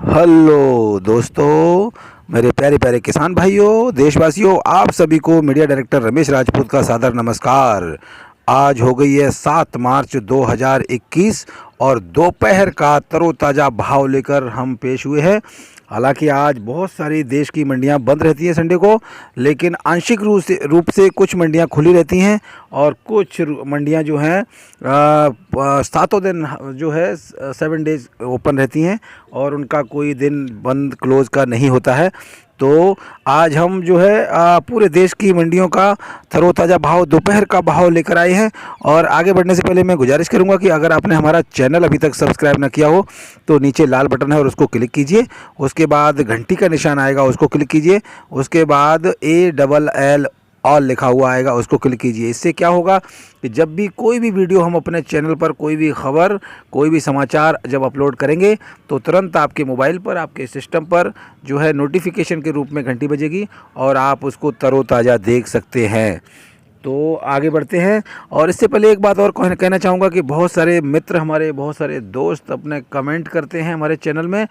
Hello दोस्तों, मेरे प्यारे प्यारे किसान भाइयों, देशवासियों, आप सभी को मीडिया डायरेक्टर रमेश राजपूत का सादर नमस्कार। आज हो गई है 7 मार्च 2021 और दोपहर का तरोताज़ा भाव लेकर हम पेश हुए हैं। हालांकि आज बहुत सारी देश की मंडियां बंद रहती हैं संडे को, लेकिन आंशिक रूप से कुछ मंडियां खुली रहती हैं और कुछ मंडियां जो हैं सातों दिन जो है 7 डेज ओपन रहती हैं और उनका कोई दिन बंद क्लोज का नहीं होता है। तो आज हम जो है पूरे देश की मंडियों का तरोताज़ा भाव, दोपहर का भाव लेकर आए हैं। और आगे बढ़ने से पहले मैं गुजारिश करूंगा कि अगर आपने हमारा चैनल अभी तक सब्सक्राइब ना किया हो तो नीचे लाल बटन है और उसको क्लिक कीजिए। उसके बाद घंटी का निशान आएगा, उसको क्लिक कीजिए। उसके बाद ALL ऑल लिखा हुआ आएगा, उसको क्लिक कीजिए। इससे क्या होगा कि जब भी कोई भी वीडियो हम अपने चैनल पर, कोई भी खबर, कोई भी समाचार जब अपलोड करेंगे तो तुरंत आपके मोबाइल पर, आपके सिस्टम पर जो है नोटिफिकेशन के रूप में घंटी बजेगी और आप उसको तरोताज़ा देख सकते हैं। तो आगे बढ़ते हैं। और इससे पहले एक बात और कहना चाहूँगा कि बहुत सारे मित्र हमारे, बहुत सारे दोस्त अपने कमेंट करते हैं हमारे चैनल में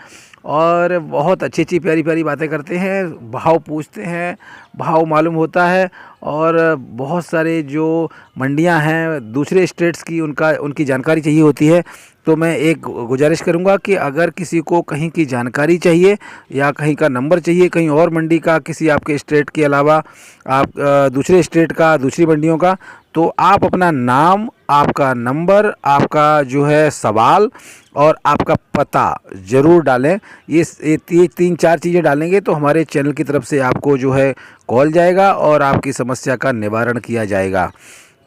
और बहुत अच्छी अच्छी प्यारी प्यारी बातें करते हैं, भाव पूछते हैं, भाव मालूम होता है। और बहुत सारे जो मंडियां हैं दूसरे स्टेट्स की, उनकी जानकारी चाहिए होती है। तो मैं एक गुजारिश करूंगा कि अगर किसी को कहीं की जानकारी चाहिए या कहीं का नंबर चाहिए, कहीं और मंडी का, किसी आपके स्टेट के अलावा आप दूसरे स्टेट का, दूसरी मंडियों का, तो आप अपना नाम, आपका नंबर, आपका जो है सवाल और आपका पता ज़रूर डालें। ये 3-4 चीज़ें डालेंगे तो हमारे चैनल की तरफ से आपको जो है कॉल जाएगा और आपकी समस्या का निवारण किया जाएगा।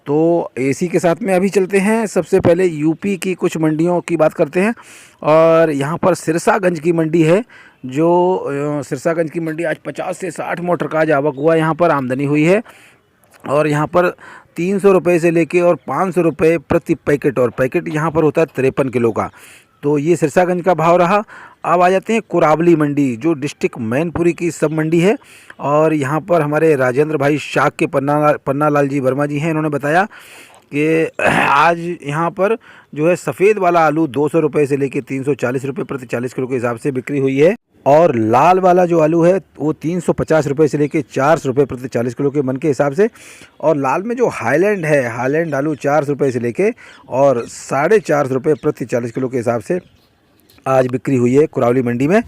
तो इसी के साथ में अभी चलते हैं। सबसे पहले यूपी की कुछ मंडियों की बात करते हैं। और यहाँ पर सिरसागंज की मंडी है, जो सिरसागंज की मंडी आज 50 से 60 मोटर का आज आवक हुआ, यहाँ पर आमदनी हुई है। और यहाँ पर 300 रुपये से लेके और 500 रुपये प्रति पैकेट, और पैकेट यहाँ पर होता है 53 किलो का। तो ये सिरसागंज का भाव रहा। अब आ जाते हैं कुरावली मंडी, जो डिस्ट्रिक्ट मैनपुरी की सब मंडी है। और यहाँ पर हमारे राजेंद्र भाई शाक के पन्ना लाल जी वर्मा जी हैं, इन्होंने बताया कि आज यहाँ पर जो है सफ़ेद वाला आलू 200 रुपये से लेके 340 रुपये प्रति 40 किलो के हिसाब से बिक्री हुई है। और लाल वाला जो आलू है वो 350 रुपये से लेके 400 रुपये प्रति 40 किलो के मन के हिसाब से। और लाल में जो हाईलैंड है, हाईलैंड आलू 400 रुपये से लेके और 450 रुपये प्रति 40 किलो के हिसाब से आज बिक्री हुई है कुरावली मंडी में।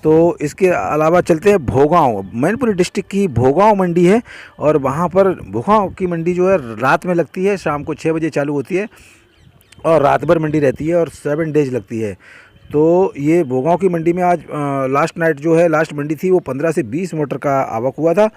तो इसके अलावा चलते हैं भोगांव, मैनपुरी डिस्ट्रिक्ट की भोगांव मंडी है। और वहाँ पर भोगांव की मंडी जो है रात में लगती है, शाम को 6 बजे चालू होती है और रात भर मंडी रहती है और 7 डेज लगती है। तो ये भोगांव की मंडी में आज लास्ट नाइट जो है, लास्ट मंडी थी, वो 15 से 20 मोटर का आवक हुआ था।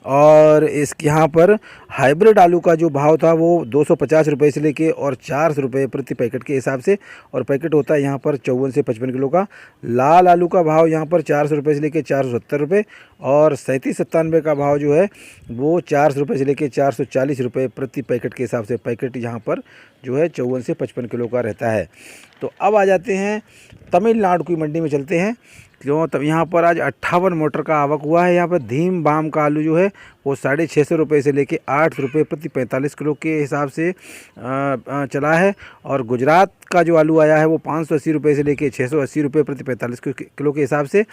और इसके यहाँ पर हाइब्रिड आलू का जो भाव था वो 250 रुपये से लेके और 400 रुपये प्रति पैकेट के हिसाब से, और पैकेट होता है यहाँ पर 54 से 55 किलो का। लाल आलू का भाव यहाँ पर 400 रुपये से लेके 470 रुपये और 37-97 का भाव जो है वो 400 रुपये से लेके 440 रुपये प्रति पैकेट के हिसाब से। पैकेट यहाँ पर जो है 54 से 55 किलो का रहता है। तो अब आ जाते हैं तमिलनाडु की मंडी में, चलते हैं। क्यों, तब यहाँ पर आज 58 मोटर का आवक हुआ है। यहाँ पर धीम बाम का आलू जो है वो 650 रुपये से लेके 800 रुपये प्रति 45 किलो के हिसाब से चला है। और गुजरात का जो आलू आया है वो 580 रुपये से लेके 680 रुपये प्रति 45 किलो के हिसाब से।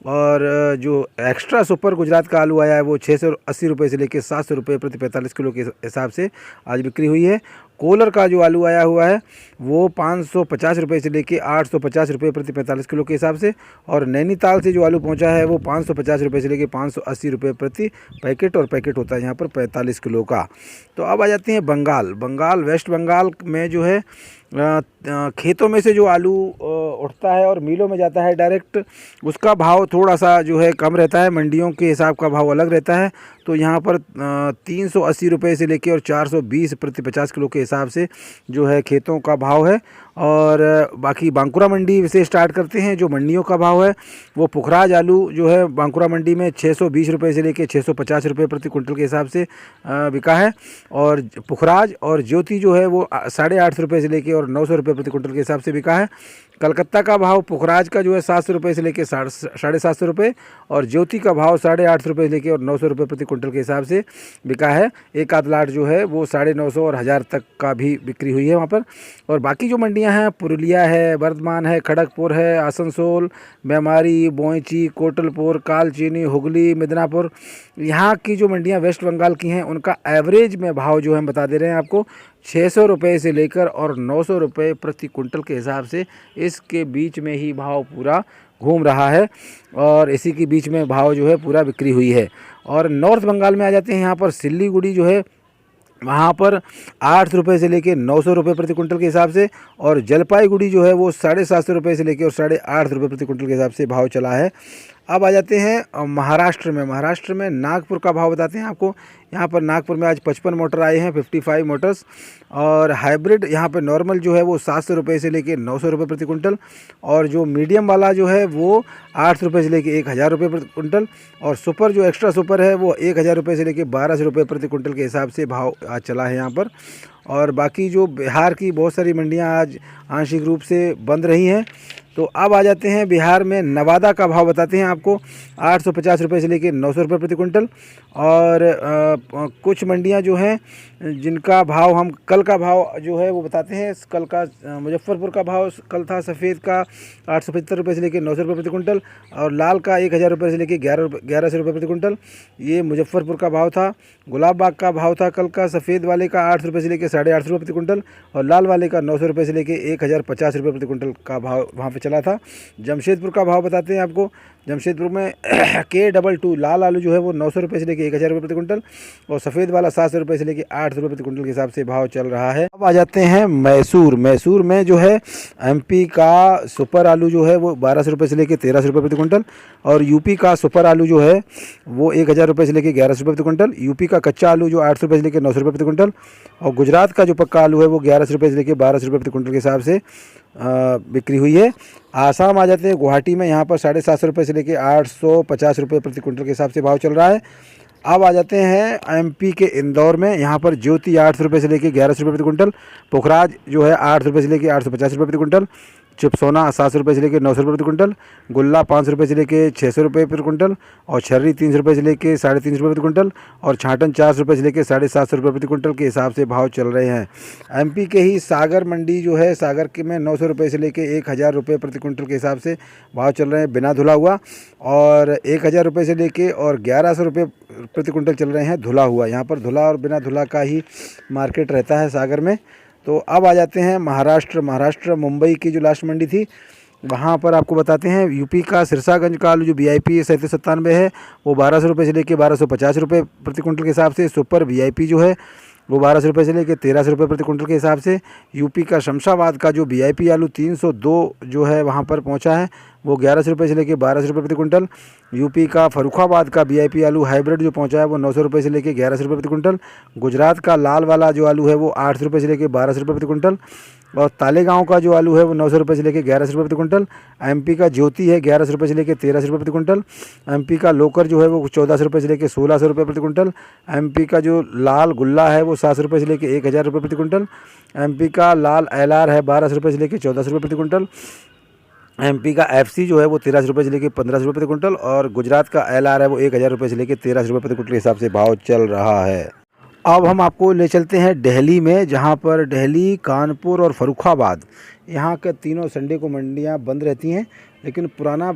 और जो एक्स्ट्रा सुपर गुजरात का आलू आया है वो 680 रुपये से लेके 700 रुपये प्रति 45 किलो के हिसाब से आज बिक्री हुई है। कोलर का जो आलू आया हुआ है वो 550 रुपये से लेके 850 रुपये प्रति 45 किलो के हिसाब से। और नैनीताल से जो आलू पहुंचा है वो 550 रुपये से लेके 580 रुपये प्रति पैकेट, और पैकेट होता है यहाँ पर 45 किलो का। तो अब आ जाते हैं बंगाल, वेस्ट बंगाल में जो है खेतों में से जो आलू उठता है और मिलों में जाता है डायरेक्ट, उसका भाव थोड़ा सा जो है कम रहता है, मंडियों के हिसाब का भाव अलग रहता है। तो यहाँ पर 380 रुपये से लेके और 420 प्रति 50 किलो के हिसाब से जो है खेतों का भाव है। और बाकी बांकुरा मंडी से स्टार्ट करते हैं। जो मंडियों का भाव है वो पुखराज आलू जो है बांकुरा मंडी में 620 रुपये से लेके 650 रुपये प्रति कुंटल के हिसाब से बिका है। और पुखराज और ज्योति जो है वो 850 रुपये से लेके और 900 रुपये प्रति कुंटल के हिसाब से बिका है। कलकत्ता का भाव पुखराज का जो है 700 रुपये से लेके 750 रुपये और ज्योति का भाव 850 रुपये से लेके और 900 रुपये प्रति कुंटल कुंटल के हिसाब से बिका है। एक आध लाट जो है वो 950 और 1000 तक का भी बिक्री हुई है वहाँ पर। और बाकी जो मंडियाँ हैं, पुरुलिया है, वर्धमान है, खड़गपुर है, आसनसोल, मेमारी, बोईची, कोटलपुर, कालचीनी, हुगली, मिदनापुर, यहाँ की जो मंडियाँ वेस्ट बंगाल की हैं उनका एवरेज में भाव जो हम बता दे रहे हैं आपको 600 रुपये से लेकर और 900 रुपये प्रति कुंटल के हिसाब से इसके बीच में ही भाव पूरा घूम रहा है और इसी के बीच में भाव जो है पूरा बिक्री हुई है। और नॉर्थ बंगाल में आ जाते हैं, यहाँ पर सिल्लीगुड़ी जो है वहाँ पर 800 रुपये से लेके 900 रुपये प्रति कुंटल के हिसाब से, और जलपाईगुड़ी जो है वो 750 रुपये से लेके और 850 रुपये प्रति कुंटल के हिसाब से भाव चला है। अब आ जाते हैं महाराष्ट्र में। महाराष्ट्र में नागपुर का भाव बताते हैं आपको। यहाँ पर नागपुर में आज 55 मोटर आए हैं, 55 मोटर्स, और हाइब्रिड यहाँ पर नॉर्मल जो है वो 700 रुपये से लेके 900 रुपये प्रति कुंटल, और जो मीडियम वाला जो है वो 800 रुपये से लेके 1000 रुपये प्रति कुंटल, और सुपर जो एक्स्ट्रा सुपर है वो 1000 रुपये से लेके 1200 रुपये प्रति कुंटल के हिसाब से भाव आज चला है यहाँ पर। और बाकी जो बिहार की बहुत सारी मंडियाँ आज आंशिक रूप से बंद रही हैं। तो अब आ जाते हैं बिहार में। नवादा का भाव बताते हैं आपको 850 रुपये से लेकर 900 रुपये प्रति कुंटल। और कुछ मंडियां जो हैं जिनका भाव हम कल का भाव जो है वो बताते हैं। कल का मुजफ्फरपुर का भाव कल था सफ़ेद का 875 रुपये से लेकर 900 रुपये प्रति कुंटल, और लाल का 1000 रुपये से लेकर 1100 रुपये प्रति कुंटल, ये मुजफ्फरपुर का भाव था। गुलाब बाग का भाव था कल का सफ़ेद वाले का 800 रुपये से लेकर 850 रुपये प्रति कुंटल, और लाल वाले का 900 रुपये से लेकर 1050 रुपये प्रति कुंटल का भाव वहाँ पे चला था। जमशेदपुर का भाव बताते हैं आपको। जमशेदपुर में K22 लाल आलू जो है वो 900 रुपये से लेकर 1000 रुपये प्रति कुंटल, और सफ़ेद वाला 700 रुपये से लेकर 800 रुपये प्रति कुंटल के हिसाब से भाव चल रहा है। अब आ जाते हैं मैसूर। मैसूर में जो है MP का सुपर आलू जो है वो 1200 रुपये से लेकर 1300 रुपये प्रति कुंटल, और UP का सुपर आलू जो है वो 1000 रुपये से लेकर 1100 रुपये प्रति कुंटल, UP का कच्चा आलू जो 800 रुपये से लेकर 900 रुपये प्रति कुंटल, और गुजरात का जो पक्का आलू है वो 1100 रुपये से लेकर 1200 रुपये प्रति कुंटल के हिसाब से बिक्री हुई है। आसाम आ जाते हैं। गुवाहाटी में यहाँ पर 750 रुपये से लेकर 850 रुपये प्रति कुंटल के हिसाब से भाव चल रहा है। अब आ जाते हैं MP के इंदौर में। यहाँ पर ज्योति 800 रुपये से लेकर 1100 रुपये प्रति कुंटल, पुखराज जो है 800 रुपये से लेकर 850 रुपये प्रति कुंटल, चिपसोना 700 रुपये से लेकर 900 रुपये प्रति कुंटल, गुल्ला 500 रुपये से लेकर 600 रुपये प्रति कुंटल, और छर्री 300 रुपये से लेकर 350 रुपये प्रति कुंटल, और छाटन 400 रुपये से लेकर 750 रुपये प्रति कुंटल के हिसाब से भाव चल रहे हैं। MP के ही सागर मंडी जो है, सागर के में 900 रुपये से लेकर 1000 रुपये प्रति कुंटल के हिसाब से भाव चल रहे हैं बिना धुला हुआ, और 1000 रुपये से लेकर और 1100 रुपये प्रति कुंटल चल रहे हैं धुला हुआ। यहाँ पर धुला और बिना धुला का ही मार्केट रहता है सागर में। तो अब आ जाते हैं महाराष्ट्र। महाराष्ट्र मुंबई की जो लास्ट मंडी थी वहाँ पर आपको बताते हैं। UP का सिरसागंज का आलू जो VIP 3797 है वो 1200 रुपये से लेकर 1250 रुपये प्रति कुंटल के हिसाब से, सुपर VIP जो है वो 1200 रुपये से लेकर 1300 रुपये प्रति कुंटल के हिसाब से, UP का शमशाबाद का जो VIP आलू 302 जो है वहाँ पर पहुँचा है वो 1100 रुपये से लेकर 1200 रुपये प्रति कुंटल, UP का फरुखाबाद का VIP आलू हाइब्रिड जो पहुँचा है वो 900 रुपये से लेकर 1100 रुपये प्रति कुंटल, गुजरात का लाल वाला जो आलू है वो 800 रुपये से लेकर 1200 रुपये प्रति कुंटल, और तालेगांव का जो आलू है वो 900 रुपये से लेकर 1100 रुपये प्रति कुंटल, MP का ज्योति है 1100 रुपये से लेकर 1300 रुपये प्रति कुंटल, MP का लोकर जो है वो 1400 रुपये से लेकर 1600 रुपये प्रति कुंटल, MP का जो लाल गुल्ला है वो 700 रुपये से लेकर 1000 रुपये प्रति कुंटल, MP का लाल LR है 1200 रुपये से लेकर 1400 रुपये प्रति कुंटल, MP का FC जो है वो 1300 रुपये से लेकर 1500 रुपये प्रति कुंटल, और गुजरात का LR है वो 1000 रुपये से लेकर 1300 रुपये प्रति कुंटल के हिसाब से भाव चल रहा है। अब हम आपको ले चलते हैं दिल्ली में, जहां पर दिल्ली, कानपुर और फर्रुखाबाद यहाँ के तीनों संडे को मंडियां बंद रहती हैं। लेकिन पुराना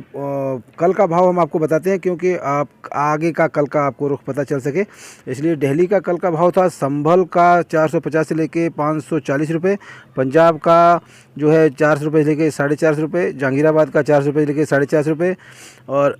कल का भाव हम आपको बताते हैं क्योंकि आप आगे का कल का आपको रुख पता चल सके, इसलिए दिल्ली का कल का भाव था। संभल का 450 से लेके 540 रुपये, पंजाब का जो है 400 रुपये से लेके 450 रुपये, जहांगीराबाद का 400 रुपये से लेके 450 रुपये, और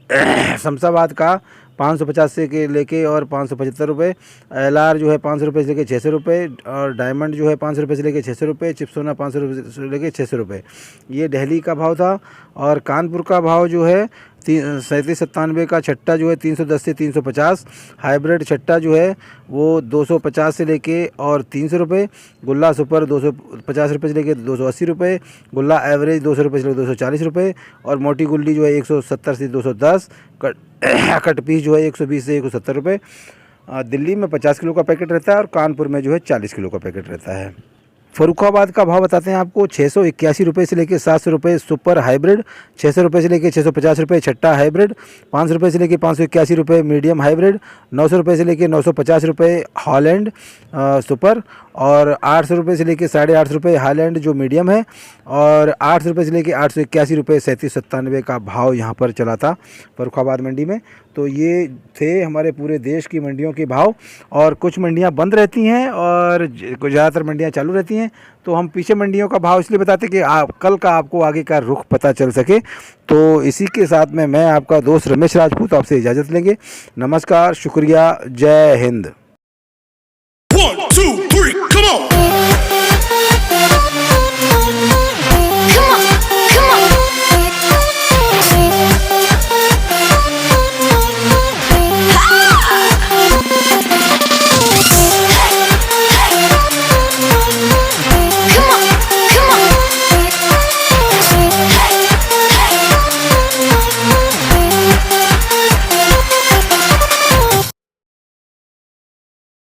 शमशाबाद का 550 से के लेके और 575 रुपये, LR जो है 500 रुपये से लेके 600 रुपये, और डायमंड जो है 500 रुपये से लेके 600 रुपये, चिपसोना 500 रुपये से लेके 600 रुपये, ये दिल्ली का भाव था। और कानपुर का भाव जो है 3797 का छट्टा जो है 310 से 350, हाइब्रिड छट्टा जो है वो 250 से लेके और 300 रुपये, गुल्ला सुपर 250 रुपये से लेके 280 रुपये, गुल्ला एवरेज 200 रुपये से लेकर 240 रुपये, और मोटी गुल्ली जो है 170 से 210, कट पीस जो है 120 से 170 रुपये। दिल्ली में 50 किलो का पैकेट रहता है और कानपुर में जो है 40 किलो का पैकेट रहता है। फर्रुखाबाद का भाव बताते हैं आपको 681 रुपये से लेकर 700 रुपये सुपर हाइब्रिड, 600 रुपये से लेकर 650 रुपये छट्टा हाइब्रिड, 500 रुपये से लेकर 581 रुपये मीडियम हाइब्रिड, 900 रुपये से लेकर 950 रुपये हॉलैंड सुपर, और 800 रुपये से लेकर 850 रुपये हाईलैंड जो मीडियम है, और 800 रुपये से लेकर 881 रुपये 3797 का भाव यहाँ पर चला था फर्रुखाबाद मंडी में। तो ये थे हमारे पूरे देश की मंडियों के भाव, और कुछ मंडियाँ बंद रहती हैं और ज़्यादातर मंडियाँ चालू रहती हैं। तो हम पीछे मंडियों का भाव इसलिए बताते कि कल का आपको आगे का रुख पता चल सके। तो इसी के साथ में मैं आपका दोस्त रमेश राजपूत आपसे इजाज़त लेंगे। नमस्कार, शुक्रिया, जय हिंद।